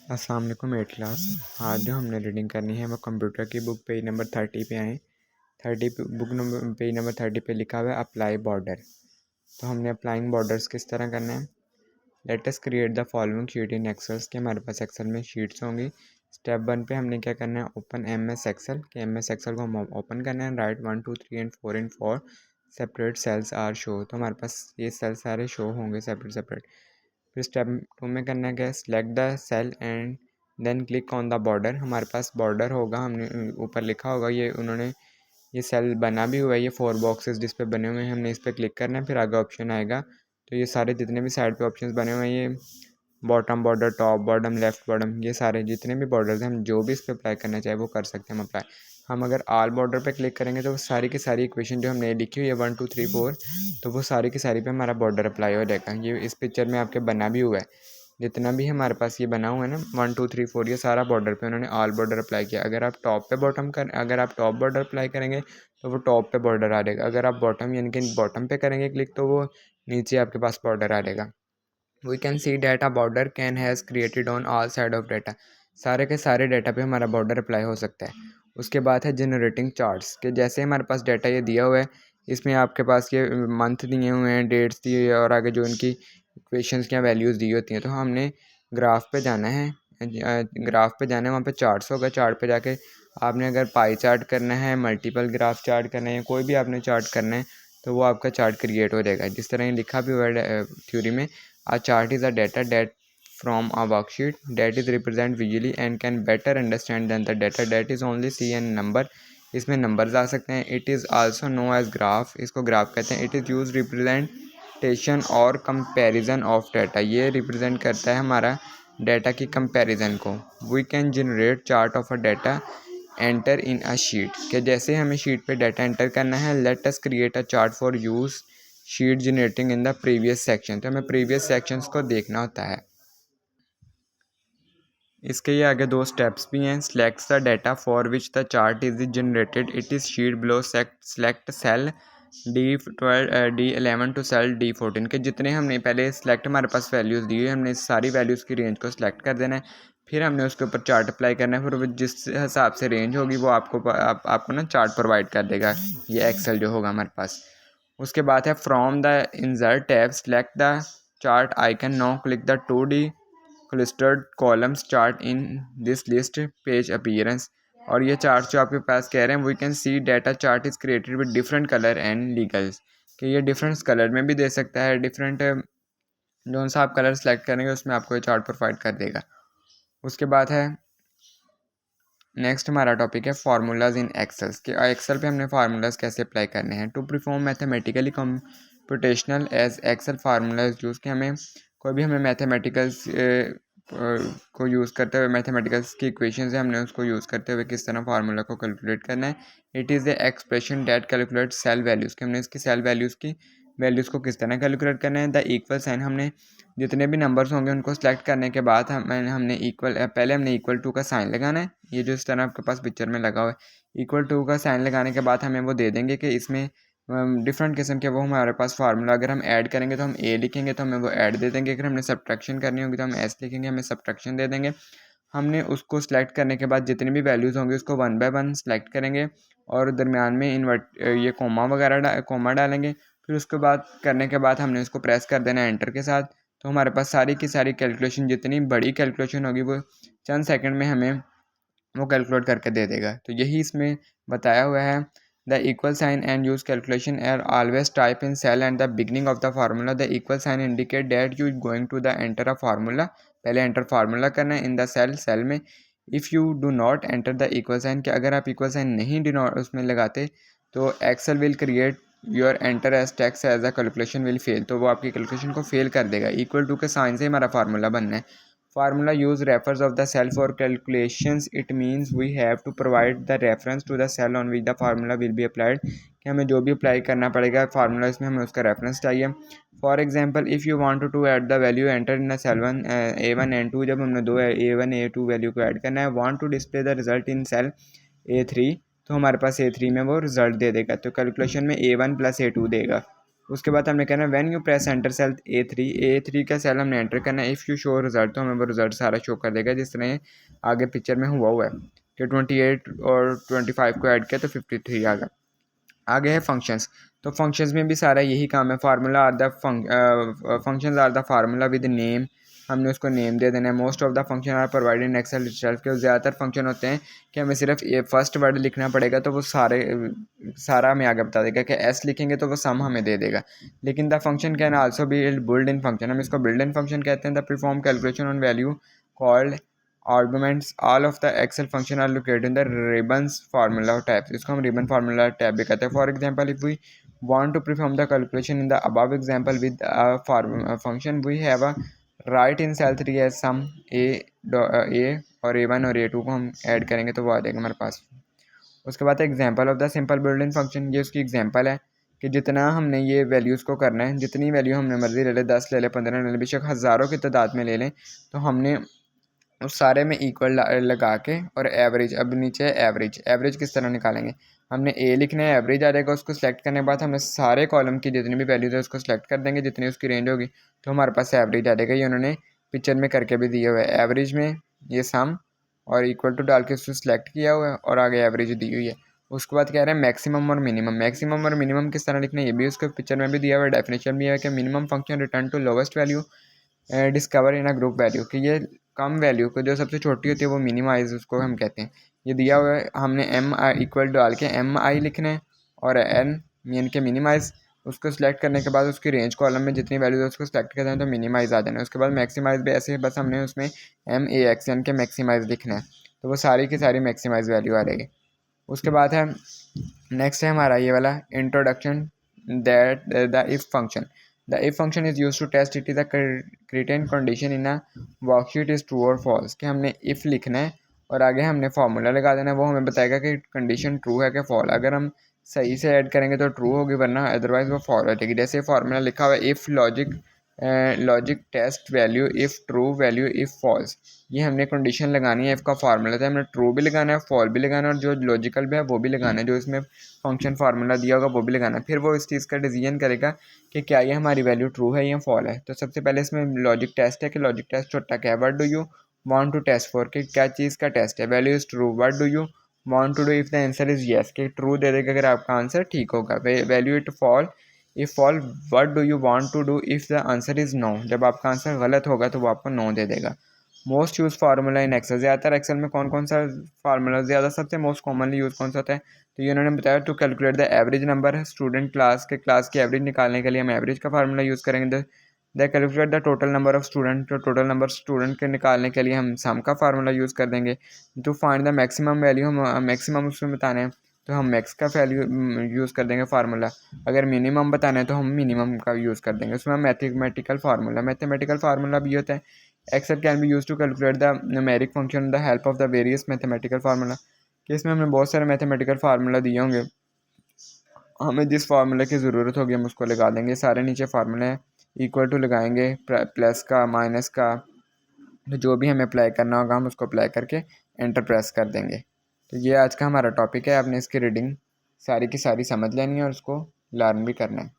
अस्सलाम वालेकुम eight class. आज जो हमने रीडिंग करनी है वो कंप्यूटर की बुक पेज नंबर 30 पे आए। पेज नंबर 30 पे लिखा हुआ है अप्लाई बॉर्डर। तो हमने अप्लाइंग बॉर्डर्स किस तरह करना है। Let us create the following sheet in excels के हमारे पास एक्सेल में शीट्स होंगी। स्टेप 1 पे हमने क्या करना है, ओपन एम एस एक्सेल के एम एस एक्सेल को हम ओपन करना है। Write 1 2 3 and 4 in 4 separate cells are show. तो हमारे पास ये सेल्स सारे शो होंगे सेपरेट सेपरेट। फिर स्टेप 2 में करना है क्या, select the cell and then click on the border. हमारे पास बॉर्डर होगा, हमने ऊपर लिखा होगा, ये उन्होंने ये सेल बना भी हुआ है, ये 4 बॉक्सेस जिस पे बने हुए हैं, हमने इस पर क्लिक करना है। फिर आगे ऑप्शन आएगा, तो ये सारे जितने भी साइड पे ऑप्शंस बने हुए हैं, ये bottom border, top bottom, left bottom, ये सारे जितने भी बॉर्डर्स हैं, हम जो भी इस पर अप्लाई करना चाहे वो कर सकते हैं हम अप्लाई। हम अगर ऑल बॉर्डर पे क्लिक करेंगे तो सारी की सारी इक्वेशन जो हमने लिखी हुई है 1 2 3 4, तो वो सारी की सारी पे हमारा बॉर्डर अप्लाई हो जाएगा। ये इस पिक्चर में आपके बना भी हुआ है, जितना भी हमारे पास ये बना हुआ है ना 1 2 3 4, ये सारा बॉर्डर पे उन्होंने ऑल बॉर्डर अप्लाई किया। अगर आप टॉप बॉर्डर अप्लाई करेंगे तो वो टॉप पे बॉर्डर आ जाएगा। अगर आप बॉटम यानी कि बॉटम पे करेंगे क्लिक तो वो नीचे आपके पास बॉर्डर आ जाएगा। We can see data border can has created on all side of data. सारे के सारे डाटा पे हमारा बॉर्डर अप्लाई हो सकता है। उसके बाद है जनरेटिंग चार्ट्स के जैसे हमारे पास डाटा ये दिया हुआ है, इसमें आपके पास ये मंथ दिए हुए हैं, डेट्स दिए हुए हैं और आगे जो इनकी इक्वेशंस की वैल्यूज़ दी होती हैं। तो हमने ग्राफ पे जाना है, वहाँ पे चार्ट्स होगा। चार्ट पे जाके आपने अगर पाई चार्ट करना है, मल्टीपल ग्राफ चार्ट करना है, कोई भी आपने चार्ट करना है तो वो आपका चार्ट क्रिएट हो जाएगा। जिस तरह ये लिखा भी हुआ है थ्योरी में, a chart is a data that from a worksheet that is represent visually and can better understand than the data that is only see and number। इसमें नंबर्स आ सकते हैं। It is also known as graph, इसको graph कहते हैं। It is use representation और comparison of data, ये represent करता है हमारा डाटा की कंपैरिजन को। We can generate chart of a data enter in a sheet के जैसे हमें शीट पे डाटा एंटर करना है। Let us create a chart for use sheet generating in the previous section. तो हमें प्रीवियस सेक्शंस को देखना होता है। इसके ये आगे 2 स्टेप्स भी हैं। Select the data for which the chart is generated, it is sheet below. Select cell D11 to cell D14 के जितने हमने पहले सिलेक्ट हमारे पास वैल्यूज़ दी हुई, हमने सारी वैल्यूज़ की रेंज को सिलेक्ट कर देना है। फिर हमने उसके ऊपर चार्ट अप्लाई करना है। फिर वो जिस हिसाब से रेंज होगी वो आपको ना चार्ट प्रोवाइड कर देगा, ये एक्सेल जो होगा हमारे पास। उसके बाद है from the insert tab select the chart icon. Now click the 2D clustered columns chart in this list page appearance. और ये चार्ट जो आपके पास कह रहे हैं, we can see data chart is created with different colour and legals, कि ये डिफरेंट कलर में भी दे सकता है। डिफरेंट जो सा आप कलर सेलेक्ट करेंगे उसमें आपको ये चार्ट प्रोवाइड कर देगा। उसके बाद है नेक्स्ट हमारा टॉपिक है फार्मूलाज इन एक्सेल्स के। एक्सेल पे हमने फार्मूलाज कैसे अप्लाई करने हैं। To perform mathematically computational as Excel formulas use के हमें कोई भी हमें मैथमेटिकल्स को यूज़ करते हुए मैथमेटिकल्स की इक्वेशंस है, हमने उसको यूज़ करते हुए किस तरह फार्मूला को कैलकुलेट करना है। It is the expression that calculate cell values के हमने इसकी सेल वैल्यूज़ को किस तरह कैलकुलेट करना है। द इक्वल साइन, हमने जितने भी नंबर्स होंगे उनको सेलेक्ट करने के बाद हमने पहले हमने इक्वल टू का साइन लगाना है। ये जो इस तरह आपके पास पिक्चर में लगा हुआ है, इक्वल टू का साइन लगाने के बाद हमें वो दे देंगे कि इसमें डिफरेंट किस्म के वो हमारे पास फार्मूला। अगर हम ऐड करेंगे तो हम ए लिखेंगे तो हमें वो ऐड दे देंगे। अगर हमने सब्ट्रैक्शन करनी होगी तो हम एस लिखेंगे, हमें सब्ट्रैक्शन दे देंगे। हमने उसको सेलेक्ट करने के बाद जितनी भी वैल्यूज़ होंगी उसको 1 बाय 1 सेलेक्ट करेंगे और दरमियान में ये कोमा डालेंगे। फिर उसके बाद करने के बाद हमने उसको प्रेस कर देना एंटर के साथ। तो हमारे पास सारी की सारी कैलकुलेशन, जितनी बड़ी कैलकुलेशन होगी वो चंद सेकंड में हमें वो कैलकुलेट करके दे देगा। तो यही इसमें बताया हुआ है। The equal sign and use calculation are always type in cell and the beginning of the formula. The equal sign indicate that you going to the enter a formula, पहले एंटर फार्मूला करना है in the cell में। If you do not enter the equal sign, कि अगर आप equal sign नहीं उसमें लगाते तो Excel will create your enter as text as a calculation will fail, तो वो आपकी कैलकुलेशन को फेल कर देगा। इक्वल टू के साइन से हमारा फार्मूला बनना है। Formula use refers of the cell for calculations. It means we have to provide the reference to the cell on which the formula will be applied, कि हमें जो भी अप्लाई करना पड़ेगा फार्मूला इसमें हमें उसका रेफरेंस चाहिए। For example if you want to add the value enter in cell one A1 and 2, जब हमने दो A1 A2 वैल्यू को ऐड करना है, want to display the result in cell A3, तो हमारे पास A3 में वो रिजल्ट दे देगा। तो कैलकुलेशन में A1 प्लस A2 देगा। उसके बाद हमने कहना है when you press enter cell A3 का सेल हमने एंटर करना है। इफ़ यू शो रिजल्ट तो हमें वो रिजल्ट सारा शो कर देगा जिस तरह आगे पिक्चर में हुआ है कि 28 और 25 को ऐड किया तो 53 आ गया। आगे है फंक्शंस। तो फंक्शंस में भी सारा यही काम है। Formula are the functions are the formula with name, हमने उसको नेम दे देना है। Most of the function are provided in Excel itself, के ज़्यादातर फंक्शन होते हैं कि हमें सिर्फ ये फर्स्ट वर्ड लिखना पड़ेगा तो वो सारा हमें आगे बता देगा कि एस लिखेंगे तो वो सम हमें दे देगा। लेकिन the function can also be build in function, हम इसको बिल्ड इन फंक्शन कहते हैं। The perform calculation on value called arguments all of the Excel function are located in the ribbons formula tab, इसको हम रिबन फार्मूला टैब भी कहते हैं। For example if we want to perform the calculation in the above example with a function we have a write in cell 3 as sum a और a1 और a2 को हम add करेंगे तो वो आ जाएगा हमारे पास। उसके बाद example of the simple built in function, ये उसकी एग्जांपल है कि जितना हमने ये वैल्यूज़ को करना है, जितनी वैल्यू हमने मर्जी ले ले, 10 ले ले, 15 ले ले, बेशक हज़ारों की तादाद में ले लें, तो हमने उस सारे में इक्वल लगा के और एवरेज, अब नीचे एवरेज किस तरह निकालेंगे, हमने ए लिखना है, एवरेज आ जाएगा। उसको सेलेक्ट करने के बाद हमने सारे कॉलम की जितनी भी वैल्यूज है उसको सेलेक्ट कर देंगे, जितनी उसकी रेंज होगी तो हमारे पास एवरेज आ जाएगा। ये उन्होंने पिक्चर में करके भी दिया हुआ है। एवरेज में ये सम और इक्वल टू डाल के उसको सिलेक्ट किया हुआ है और आगे एवरेज दी हुई है। उसके बाद कह रहे हैं मैक्सिमम और मिनिमम किस तरह लिखना है, ये भी उसके पिक्चर में भी दिया हुआ है। डेफिनेशन भी है कि minimum function return to lowest value discover in a group value, कि ये कम वैल्यू को जो सबसे छोटी होती है वो मिनिमाइज उसको हम कहते हैं। ये दिया हुआ है, हमने एम आई इक्वल डाल के एम आई लिखना है और एन मीन के मिनिमाइज, उसको सिलेक्ट करने के बाद उसकी रेंज कॉलम में जितनी वैल्यू है उसको सिलेक्ट करना है तो मिनिमाइज आ जाना है। उसके बाद मैक्सिमाइज भी ऐसे ही, बस हमने उसमें एम ए एक्स एन के मैक्सिमाइज लिखना है तो वो सारी की सारी मैक्सिमाइज वैल्यू आ रहेगी। उसके बाद है नेक्स्ट है हमारा ये वाला introduction that the if function. The if function is use to test it is the certain condition in a worksheet is true और फॉल्स, कि हमने इफ़ लिखना है और आगे हमने फार्मूला लगा देना है, वो हमें बताएगा कि कंडीशन ट्रू है कि फॉल। अगर हम सही से ऐड करेंगे तो ट्रू होगी, वरना अदरवाइज वो फॉल हो जाएगी। जैसे फार्मूला लिखा हुआ है if logic test value if true value if false, ये हमने कंडीशन लगानी है। इफ़ का फार्मूला था हमने ट्रू भी लगाना है, फॉल भी लगाना है और जो लॉजिकल भी है वो भी लगाना है, जो इसमें फंक्शन फार्मूला दिया होगा वो भी लगाना है। फिर वो इस चीज़ का डिसीजन करेगा कि क्या ये हमारी वैल्यू ट्रू है या फॉल है। तो सबसे पहले इसमें लॉजिक टेस्ट है कि लॉजिक टेस्ट छोटा क्या है, what do you want to test for, कि क्या चीज़ का टेस्ट है। Value is true, what do you want to do if the answer is yes, कि ट्रू दे देगा अगर आपका आंसर ठीक होगा। Value it fall if fall, what do you want to do if the answer is no, जब आपका answer गलत होगा तो वो आपको नो दे देगा। Most use formula in Excel, ज़्यादातर एक्सेल में कौन कौन सा फार्मूला ज़्यादा सबसे मोस्ट कॉमनली यूज़ कौन सा होता है, तो ये उन्होंने बताया to calculate the average number student class की एवरेज निकालने के लिए हम एवरेज का फार्मूला यूज़ करेंगे। The calculate the total number of student, तो टोटल नंबर स्टूडेंट के निकालने के लिए हम सम का फार्मूला यूज़ कर देंगे। To find the maximum value, हम मैक्सिमम उसमें बताना है तो हम मैक्स का वैल्यू यूज़ कर देंगे फार्मूला। अगर मिनिमम बताना है तो हम मिनिमम का यूज़ कर देंगे। उसमें मैथमेटिकल फार्मूला भी होता है। Excel can be use to calculate the numeric function the help of the various mathematical formula, कि इसमें हमने बहुत सारे मैथमेटिकल फार्मूला दिए होंगे, हमें जिस फार्मूले की ज़रूरत होगी हम उसको लगा देंगे। सारे नीचे फार्मूले हैं, इक्वल टू लगाएंगे, प्लस का माइनस का, तो जो भी हमें अप्लाई करना होगा हम उसको अप्लाई करके एंटर प्रेस कर देंगे। तो ये आज का हमारा टॉपिक है, आपने इसकी रीडिंग सारी की सारी समझ लेनी है और उसको लर्न भी करना है।